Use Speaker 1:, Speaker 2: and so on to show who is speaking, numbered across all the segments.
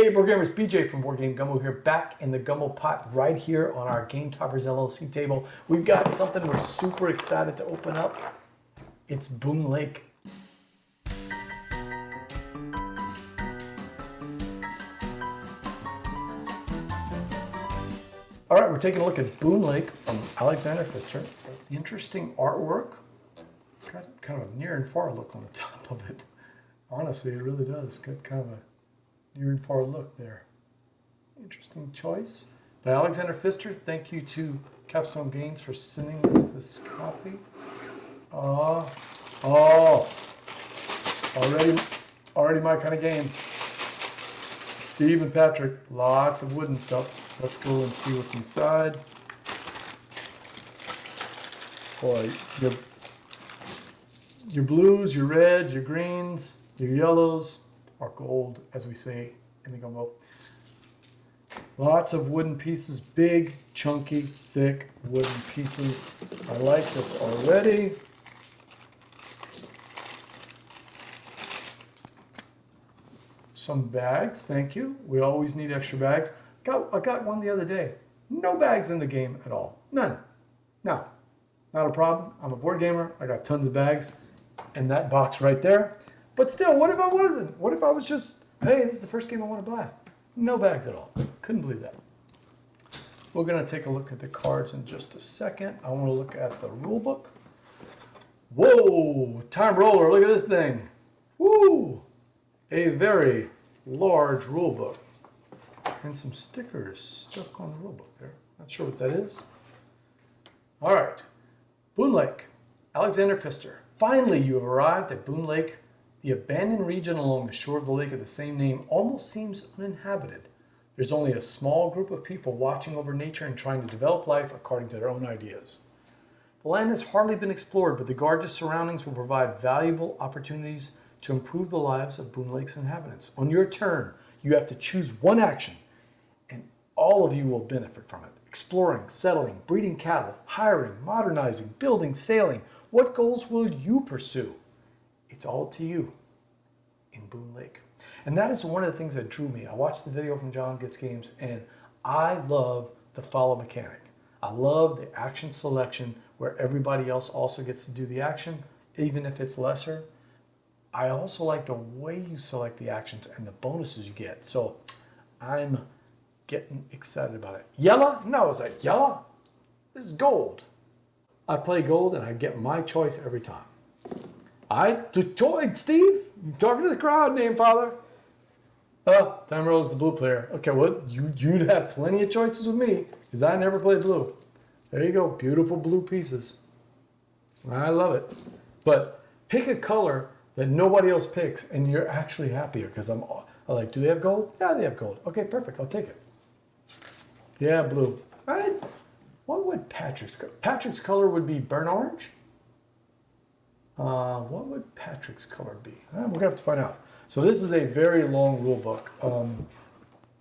Speaker 1: Hey, board gamers, BJ from Board Game Gumbo here, back in the Gumbo pot right here on our Game Toppers LLC table. We've got something we're super excited to open up. It's Boonlake. All right, we're taking a look at Boonlake from Alexander Pfister. It's interesting artwork. Got kind of a near and far look on the top of it. Honestly, it really does. Got kind of a near and far look there. Interesting choice by Alexander Pfister. Thank you to Capstone Games for sending us this copy. Already my kind of game. Steve and Patrick, lots of wooden stuff. Let's go and see what's inside. Boy, your blues, your reds, your greens, your yellows are gold, as we say in the Gumbo. Lots of wooden pieces, big, chunky, thick wooden pieces. I like this already. Some bags, thank you. We always need extra bags. I got one the other day. No bags in the game at all. None. No, not a problem. I'm a board gamer. I got tons of bags in that box right there. But still, what if I wasn't? What if I was just, hey, this is the first game I want to buy? No bags at all. Couldn't believe that. We're going to take a look at the cards in just a second. I want to look at the rule book. Whoa, time roller. Look at this thing. Woo! A very large rule book. And some stickers stuck on the rule book there. Not sure what that is. All right. Boonlake. Alexander Pfister. Finally, you have arrived at Boonlake. The abandoned region along the shore of the lake of the same name almost seems uninhabited. There's only a small group of people watching over nature and trying to develop life according to their own ideas. The land has hardly been explored, but the gorgeous surroundings will provide valuable opportunities to improve the lives of Boonlake's inhabitants. On your turn, you have to choose one action, and all of you will benefit from it. Exploring, settling, breeding cattle, hiring, modernizing, building, sailing. What goals will you pursue? It's all up to you in Boonlake. And that is one of the things that drew me. I watched the video from John Gets Games, and I love the follow mechanic. I love the action selection where everybody else also gets to do the action, even if it's lesser. I also like the way you select the actions and the bonuses you get. So I'm getting excited about it. Yellow? No, is that yellow? This is gold. I play gold and I get my choice every time. Steve, you talking to the crowd, name father. Oh, time rolls the blue player. Okay, well, you'd have plenty of choices with me because I never play blue. There you go, beautiful blue pieces. I love it. But pick a color that nobody else picks and you're actually happier because I'm like, do they have gold? Yeah, they have gold. Okay, perfect, I'll take it. Yeah, blue. All right. What would Patrick's color? Patrick's color would be burnt orange. What would Patrick's color be? We're going to have to find out. So this is a very long rule book.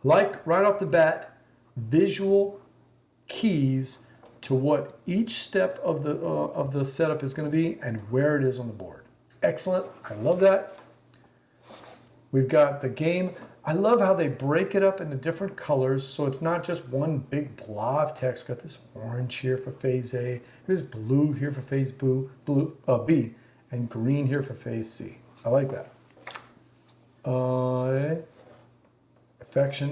Speaker 1: Like right off the bat, visual keys to what each step of the setup is going to be and where it is on the board. Excellent. I love that. We've got the game. I love how they break it up into different colors, so it's not just one big blob of text. We've got this orange here for phase A, this blue here for phase B, and green here for phase C. I like that. Effects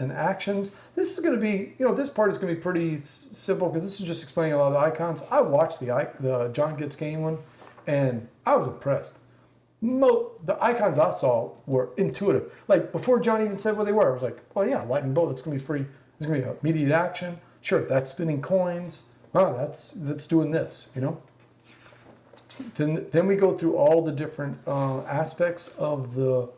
Speaker 1: and actions. This is going to be, this part is going to be pretty simple because this is just explaining a lot of the icons. I watched the John Gets Game one, and I was impressed. The icons I saw were intuitive. Like before John even said what they were, I was like, well, yeah, lightning bolt, it's going to be free. It's going to be immediate action. Sure, that's spinning coins. Oh, that's doing this, Then we go through all the different aspects of the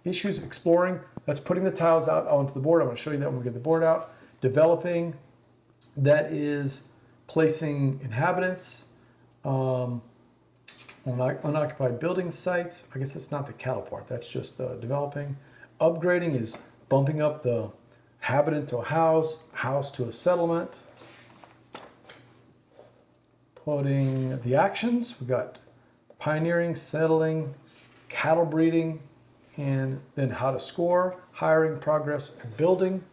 Speaker 1: issues. Exploring, that's putting the tiles out onto the board. I'm going to show you that when we get the board out. Developing, that is placing inhabitants on unoccupied building sites. I guess that's not the cattle part. That's just developing. Upgrading is bumping up the inhabitant to a house to a settlement. Putting the actions, we've got pioneering, settling, cattle breeding, and then how to score, hiring, progress, and building.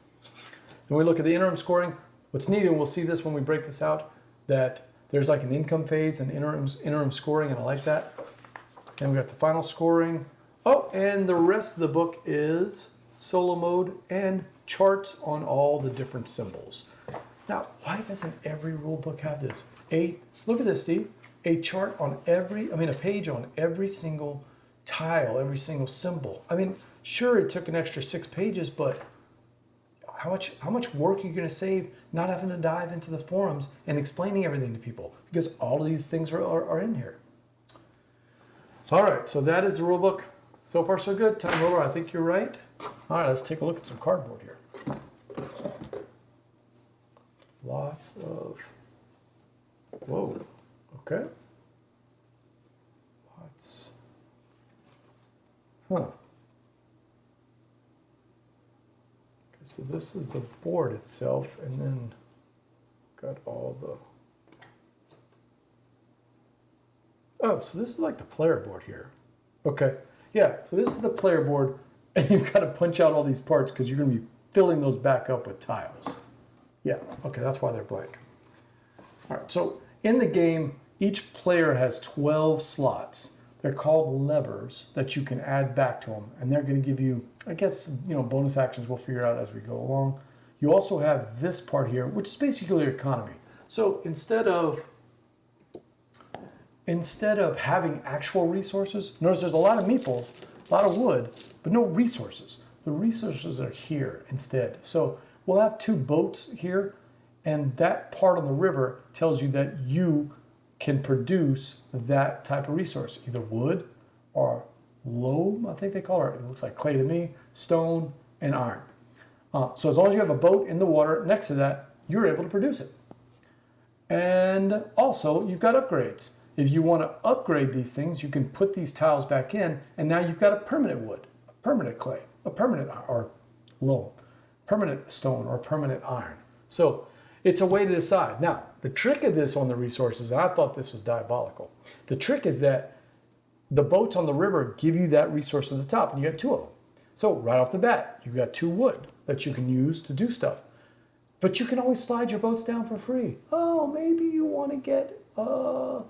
Speaker 1: Then we look at the interim scoring. What's neat, and we'll see this when we break this out, that there's like an income phase and interim scoring, and I like that. Then we got the final scoring. Oh, and the rest of the book is solo mode and charts on all the different symbols. Now, why doesn't every rule book have this? Look at this, Steve. A chart on a page on every single tile, every single symbol. I mean, sure, it took an extra 6 pages, but how much work are you going to save not having to dive into the forums and explaining everything to people? Because all of these things are in here. All right, so that is the rule book. So far, so good. Time roller, I think you're right. All right, let's take a look at some cardboard here. Lots of, whoa, okay. Lots, Okay, so this is the board itself, and then got all the, oh, so this is like the player board here. Okay, yeah, so this is the player board, and you've got to punch out all these parts because you're going to be filling those back up with tiles. Yeah, okay, that's why they're blank. All right, so in the game, each player has 12 slots. They're called levers that you can add back to them, and they're going to give you, I guess, bonus actions we'll figure out as we go along. You also have this part here, which is basically your economy. So instead of having actual resources, notice there's a lot of meeples, a lot of wood, but no resources. The resources are here instead. So we'll have 2 boats here, and that part on the river tells you that you can produce that type of resource, either wood or loam, I think they call it. It looks like clay to me, stone, and iron. So as long as you have a boat in the water next to that, you're able to produce it. And also, you've got upgrades. If you want to upgrade these things, you can put these tiles back in, and now you've got a permanent wood, a permanent clay, a permanent or loam, permanent stone, or permanent iron. So it's a way to decide. Now, the trick of this on the resources, and I thought this was diabolical, the trick is that the boats on the river give you that resource at the top, and you got 2 of them. So right off the bat, you've got 2 wood that you can use to do stuff. But you can always slide your boats down for free. Oh, maybe you want to get a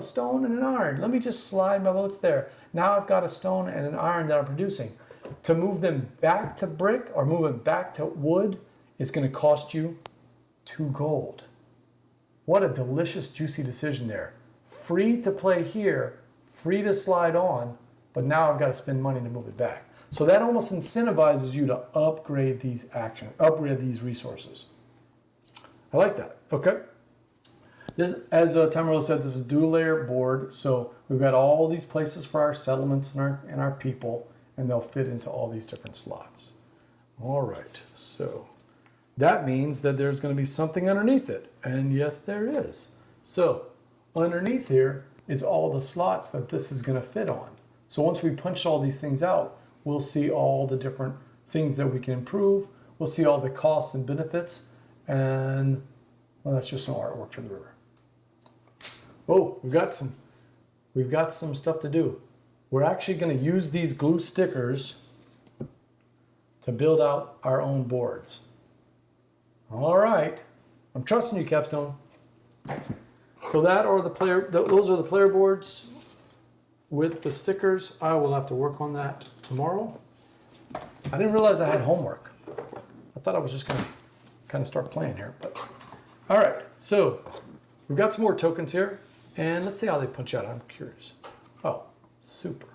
Speaker 1: stone and an iron. Let me just slide my boats there. Now I've got a stone and an iron that I'm producing. To move them back to brick or move them back to wood is going to cost you 2 gold. What a delicious, juicy decision there. Free to play here, free to slide on, but now I've got to spend money to move it back. So that almost incentivizes you to upgrade these resources. I like that. Okay. This, as Tamarilla said, this is a dual layer board. So we've got all these places for our settlements and our people, and they'll fit into all these different slots. All right. So that means that there's going to be something underneath it. And yes, there is. So underneath here is all the slots that this is going to fit on. So once we punch all these things out, we'll see all the different things that we can improve. We'll see all the costs and benefits. And well, that's just some artwork for the river. Oh, we've got some stuff to do. We're actually going to use these glue stickers to build out our own boards. All right, I'm trusting you, Capstone. So those are the player boards with the stickers. I will have to work on that tomorrow. I didn't realize I had homework. I thought I was just going to kind of start playing here. But all right, so we've got some more tokens here, and let's see how they punch out. I'm curious. Oh, super.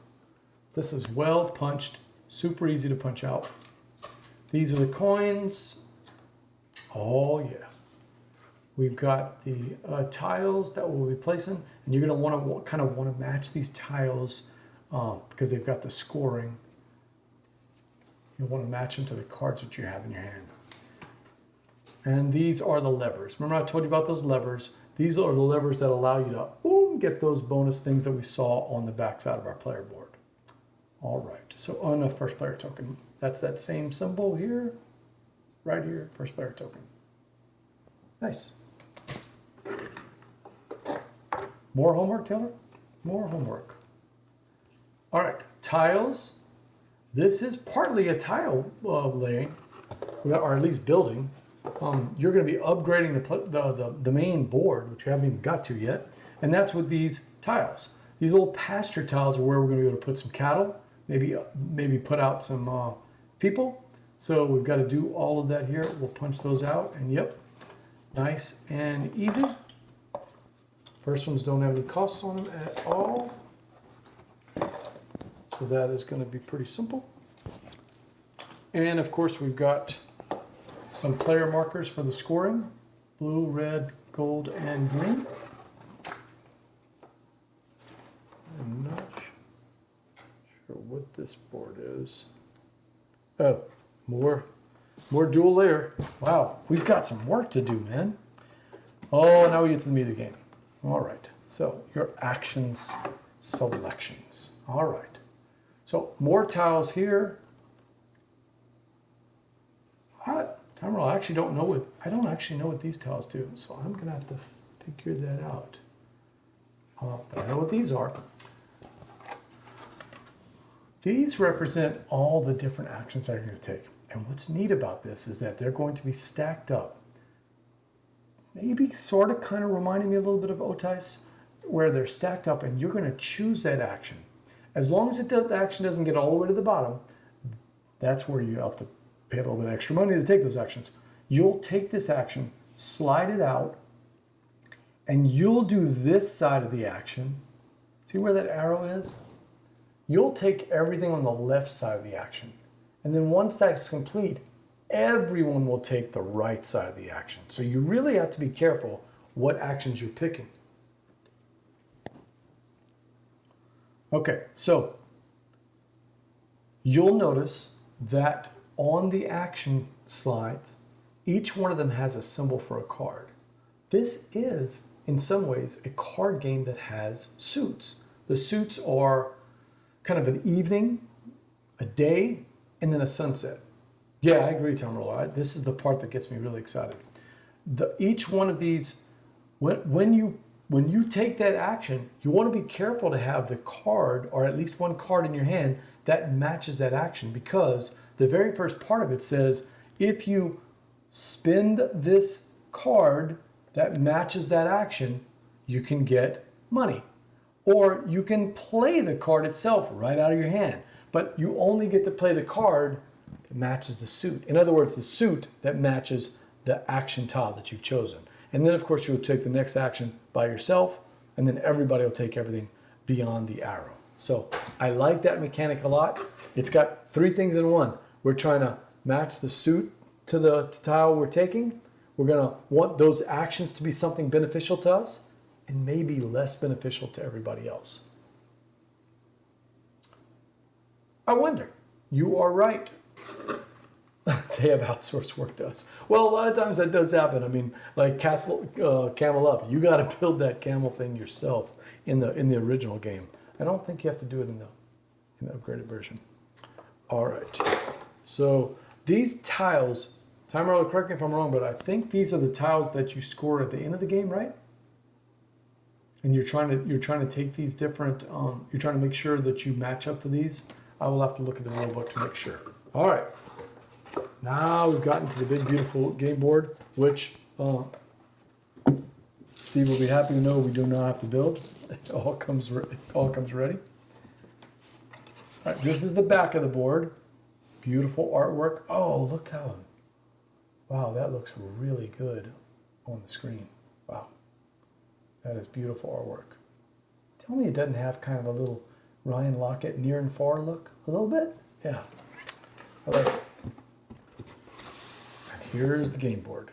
Speaker 1: This is well punched, super easy to punch out. These are the coins. Oh yeah. We've got the tiles that we'll be placing, and you're going to kind of want to match these tiles because they've got the scoring. You'll want to match them to the cards that you have in your hand. And these are the levers. Remember I told you about those levers? These are the levers that allow you to get those bonus things that we saw on the back side of our player board. All right, so on the first player token, that's that same symbol here, right here, first player token. Nice. More homework, Taylor? More homework. All right, tiles This is partly a tile laying, or at least building. You're going to be upgrading the main board, which we haven't even got to yet, and that's with these tiles. These little pasture tiles are where we're going to be able to put some cattle, maybe put out some people. So we've got to do all of that here. We'll punch those out, and yep, nice and easy. First ones don't have any costs on them at all. So that is going to be pretty simple. And of course we've got some player markers for the scoring. Blue, red, gold, and green. I'm not sure what this board is. Oh, more dual layer. Wow, we've got some work to do, man. Oh, now we get to the meat of the game. All right, so your actions selections. All right. So more tiles here. I actually don't know I don't actually know what these tiles do, so I'm gonna have to figure that out. But I know what these are. These represent all the different actions I'm going to take. And what's neat about this is that they're going to be stacked up. Maybe sort of kind of reminding me a little bit of Otis, where they're stacked up and you're going to choose that action. As long as the action doesn't get all the way to the bottom, that's where you have to pay a little bit of extra money to take those actions. You'll take this action, slide it out, and you'll do this side of the action. See where that arrow is? You'll take everything on the left side of the action. And then once that's complete, everyone will take the right side of the action. So you really have to be careful what actions you're picking. Okay, so you'll notice that on the action slides, each one of them has a symbol for a card. This is, in some ways, a card game that has suits. The suits are kind of an evening, a day, and then a sunset. Yeah, I agree, Tom Roller. This is the part that gets me really excited. Each one of these, when you take that action, you want to be careful to have the card, or at least one card in your hand, that matches that action, because the very first part of it says, if you spend this card that matches that action, you can get money. Or you can play the card itself right out of your hand, but you only get to play the card that matches the suit. In other words, the suit that matches the action tile that you've chosen. And then of course you'll take the next action by yourself, and then everybody will take everything beyond the arrow. So I like that mechanic a lot. It's got three things in one. We're trying to match the suit to the tile we're taking. We're gonna want those actions to be something beneficial to us, and maybe less beneficial to everybody else. I wonder. You are right. They have outsourced work to us. Well, a lot of times that does happen. I mean, like Camel Up. You got to build that camel thing yourself in the original game. I don't think you have to do it in the upgraded version. All right. So these tiles, Time Roller, correct me if I'm wrong, but I think these are the tiles that you score at the end of the game, right? And you're trying to take these different. You're trying to make sure that you match up to these. I will have to look at the rule book to make sure. All right. Now we've gotten to the big, beautiful game board, which Steve will be happy to know we do not have to build. It all comes ready. All right. This is the back of the board. Beautiful artwork. Oh, look how. Wow, that looks really good on the screen. Wow. That is beautiful artwork. Tell me it doesn't have kind of a little Ryan Lockett near and far look? A little bit? Yeah. I like it. And here's the game board.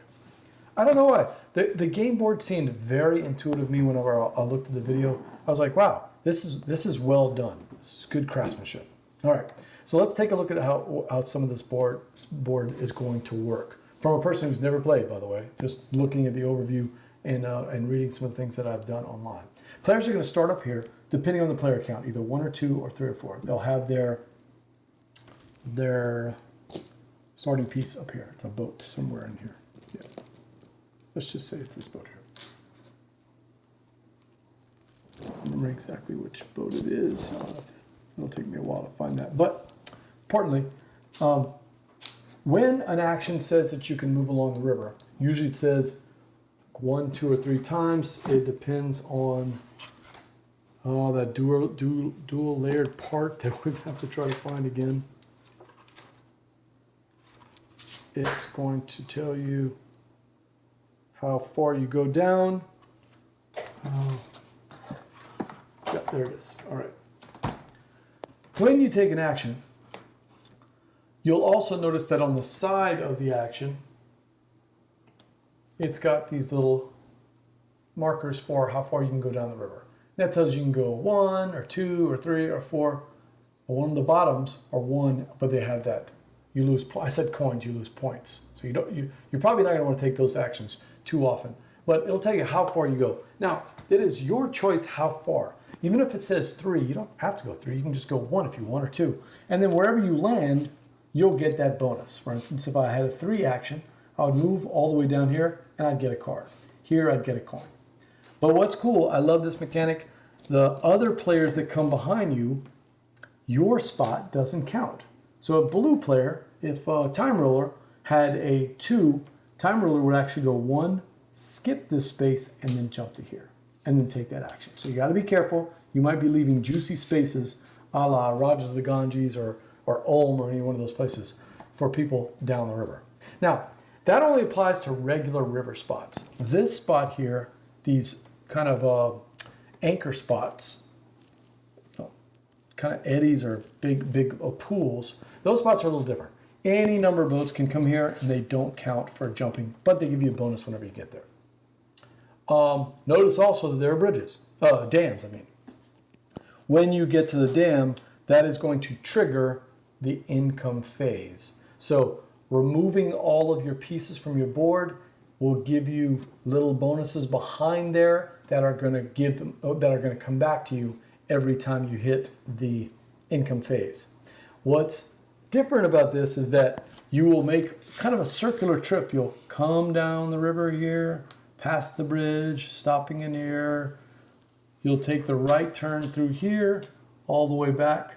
Speaker 1: I don't know why. The game board seemed very intuitive to me whenever I looked at the video. I was like, wow, this is well done. This is good craftsmanship. All right. So let's take a look at how some of this board is going to work. From a person who's never played, by the way, just looking at the overview and reading some of the things that I've done online. Players are going to start up here, depending on the player count, either 1 or 2 or 3 or 4. They'll have their starting piece up here. It's a boat somewhere in here. Yeah. Let's just say it's this boat here. I don't remember exactly which boat it is. It'll take me a while to find that. But importantly, when an action says that you can move along the river, usually it says 1, 2, or 3 times. It depends on that dual layered part that we have to try to find again. It's going to tell you how far you go down. Yeah, there it is. All right. When you take an action, you'll also notice that on the side of the action, it's got these little markers for how far you can go down the river. That tells you can go 1 or 2 or 3 or 4. But one of the bottoms are 1, but they have that. You lose. I said coins. You lose points. So you're probably not going to want to take those actions too often. But it'll tell you how far you go. Now, it is your choice how far. Even if it says 3, you don't have to go 3. You can just go 1 if you want, or 2. And then wherever you land, you'll get that bonus. For instance, if I had a 3 action, I would move all the way down here and I'd get a card. Here I'd get a coin. But what's cool, I love this mechanic. The other players that come behind you, your spot doesn't count. So a blue player, if a Time Ruler had a 2, Time Ruler would actually go 1, skip this space, and then jump to here, and then take that action. So you got to be careful. You might be leaving juicy spaces, a la Rogers of the Ganges or Ulm or any one of those places for people down the river. Now, that only applies to regular river spots. This spot here, these kind of anchor spots, kind of eddies or big pools, those spots are a little different. Any number of boats can come here and they don't count for jumping, but they give you a bonus whenever you get there. Notice also that there are bridges, dams, I mean. When you get to the dam, that is going to trigger the income phase. So removing all of your pieces from your board will give you little bonuses behind there that are going to come back to you every time you hit the income phase. What's different about this is that you will make kind of a circular trip. You'll come down the river here, past the bridge, stopping in here. You'll take the right turn through here, all the way back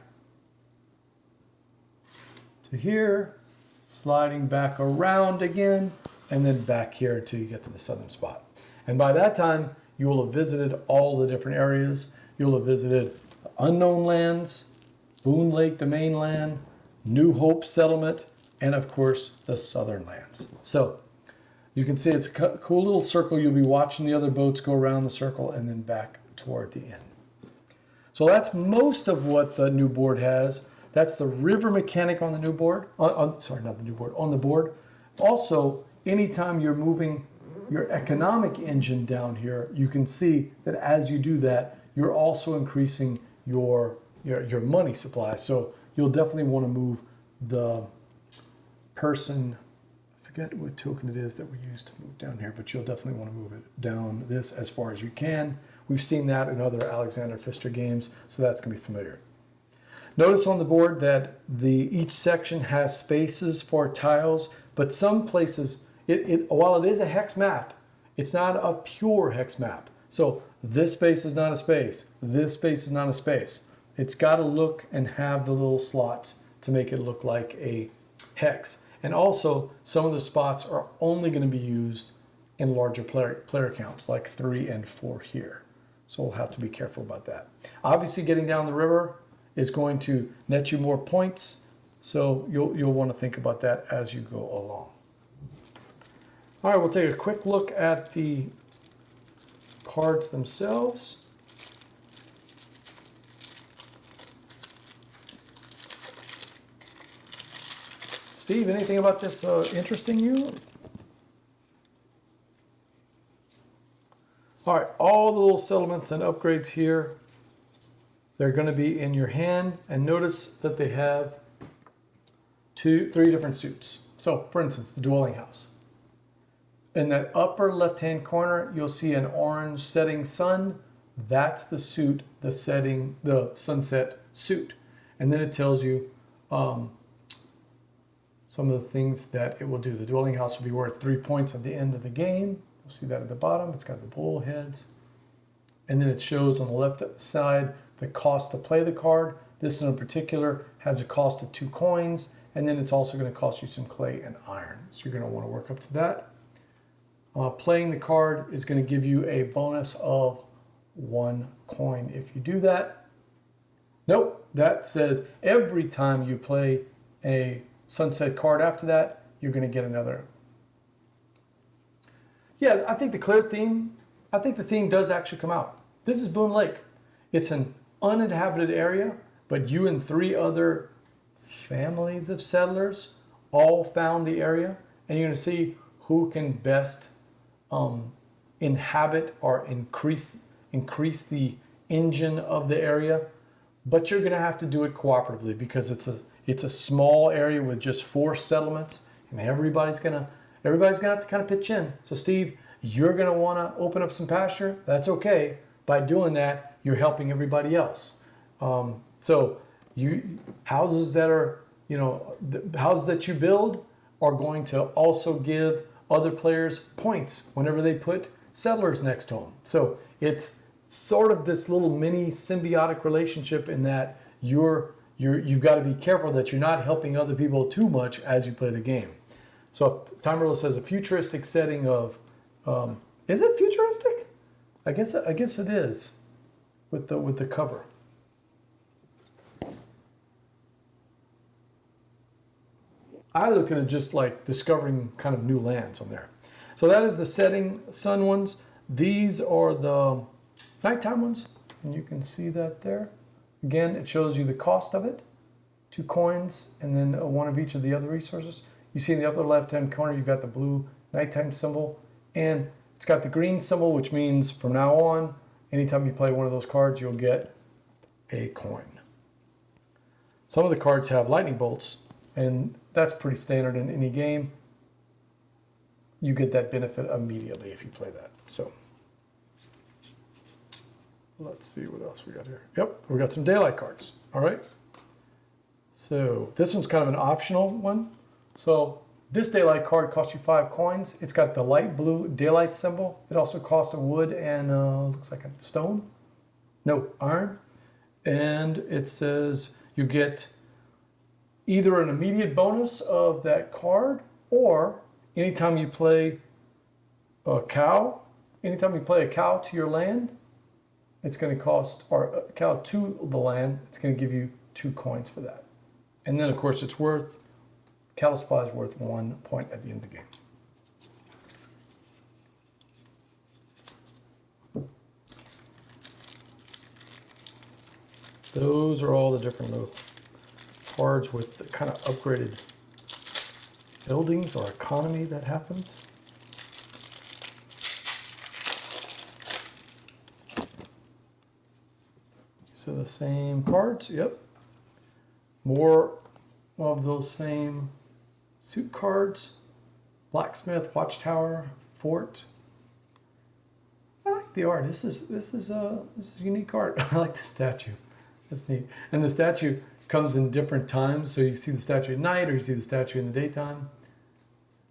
Speaker 1: to here, sliding back around again, and then back here until you get to the southern spot. And by that time, you will have visited all the different areas. You'll have visited unknown lands, Boonlake, the mainland, New Hope settlement, and of course, the southern lands. So you can see it's a cool little circle. You'll be watching the other boats go around the circle and then back toward the end. So that's most of what the new board has. That's the river mechanic on the new board. On the board. Also, anytime you're moving your economic engine down here, you can see that as you do that, you're also increasing your money supply. So you'll definitely want to move the person, I forget what token it is that we use to move down here, but you'll definitely want to move it down this as far as you can. We've seen that in other Alexander Pfister games, so that's going to be familiar. Notice on the board that each section has spaces for tiles, but some places, while it is a hex map, it's not a pure hex map. So this space is not a space. This space is not a space. It's got to look and have the little slots to make it look like a hex. And also, some of the spots are only going to be used in larger player counts, like 3 and 4 here. So we'll have to be careful about that. Obviously, getting down the river is going to net you more points, so you'll want to think about that as you go along. All right, we'll take a quick look at the cards themselves. Steve, anything about this interesting you? All right, all the little settlements and upgrades here, they're going to be in your hand, and notice that they have 3 different suits. So, for instance, the dwelling house. In that upper left-hand corner, you'll see an orange setting sun. That's the suit, the sunset suit. And then it tells you some of the things that it will do. The dwelling house will be worth 3 points at the end of the game. You'll see that at the bottom. It's got the bull heads. And then it shows on the left side the cost to play the card. This one in particular has a cost of 2 coins, and then it's also going to cost you some clay and iron. So you're going to want to work up to that. Playing the card is going to give you a bonus of 1 coin if you do that. Nope, that says every time you play a sunset card after that, you're going to get another. Yeah, I think the theme does actually come out. This is Boonlake. It's an uninhabited area, but you and 3 other families of settlers all found the area, and you're going to see who can best inhabit or increase the engine of the area. But you're going to have to do it cooperatively because it's a small area with just 4 settlements, and everybody's gonna have to kind of pitch in. So Steve, you're going to want to open up some pasture. That's okay. By doing that, you're helping everybody else. So houses that you build are going to also give other players points whenever they put settlers next to them. So it's sort of this little mini symbiotic relationship in that you've got to be careful that you're not helping other people too much as you play the game. So Time Ruler says a futuristic setting of, is it futuristic? I guess it is with the cover. I looked at it just like discovering kind of new lands on there. So that is the setting sun ones. These are the nighttime ones, and you can see that there. Again, it shows you the cost of it, 2 coins, and then 1 of each of the other resources. You see in the upper left-hand corner, you've got the blue nighttime symbol, and it's got the green symbol, which means from now on, anytime you play one of those cards, you'll get a coin. Some of the cards have lightning bolts, and that's pretty standard in any game. You get that benefit immediately if you play that. So let's see what else we got here. Yep, we got some daylight cards. All right. So this one's kind of an optional one. So this daylight card costs you 5 coins. It's got the light blue daylight symbol. It also costs a wood and looks like a stone. No, iron. And it says you get either an immediate bonus of that card, or anytime you play a cow to your land, it's going to cost, or a cow to the land, it's going to give you 2 coins for that. And then, of course, cattle supply is worth 1 point at the end of the game. Those are all the different little cards with the kind of upgraded buildings or economy that happens. So the same cards, yep. More of those same suit cards. Blacksmith, Watchtower, Fort. I like the art. This is a unique art. I like the statue. That's neat. And the statue comes in different times, so you see the statue at night or you see the statue in the daytime.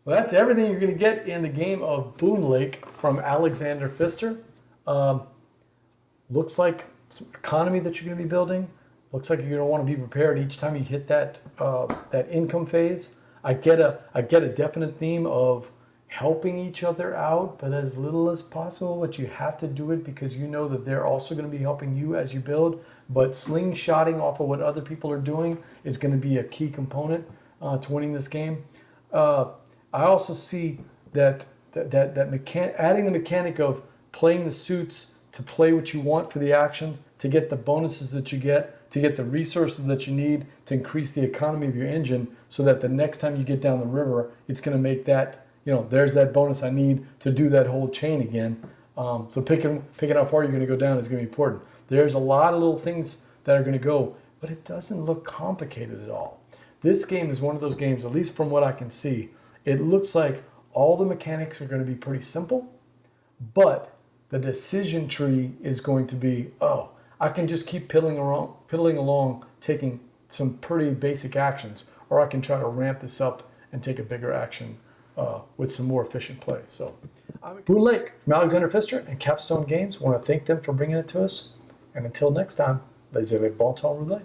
Speaker 1: Well, that's everything you're going to get in the game of Boonlake from Alexander Pfister. Looks like some economy that you're going to be building. Looks like you're going to want to be prepared each time you hit that income phase. I get a definite theme of helping each other out, but as little as possible. But you have to do it because you know that they're also going to be helping you as you build. But slingshotting off of what other people are doing is going to be a key component to winning this game. I also see that adding the mechanic of playing the suits to play what you want for the actions, to get the bonuses that you get, to get the resources that you need to increase the economy of your engine, so that the next time you get down the river, it's going to make that, there's that bonus I need to do that whole chain again. So picking how far you're going to go down is going to be important. There's a lot of little things that are going to go, but it doesn't look complicated at all. This game is one of those games, at least from what I can see, it looks like all the mechanics are going to be pretty simple, but the decision tree is going to be, I can just keep piddling along, taking some pretty basic actions, or I can try to ramp this up and take a bigger action with some more efficient play. So, Boonlake from Alexander Pfister and Capstone Games. I want to thank them for bringing it to us. And until next time, laissez, bon temps, rouler.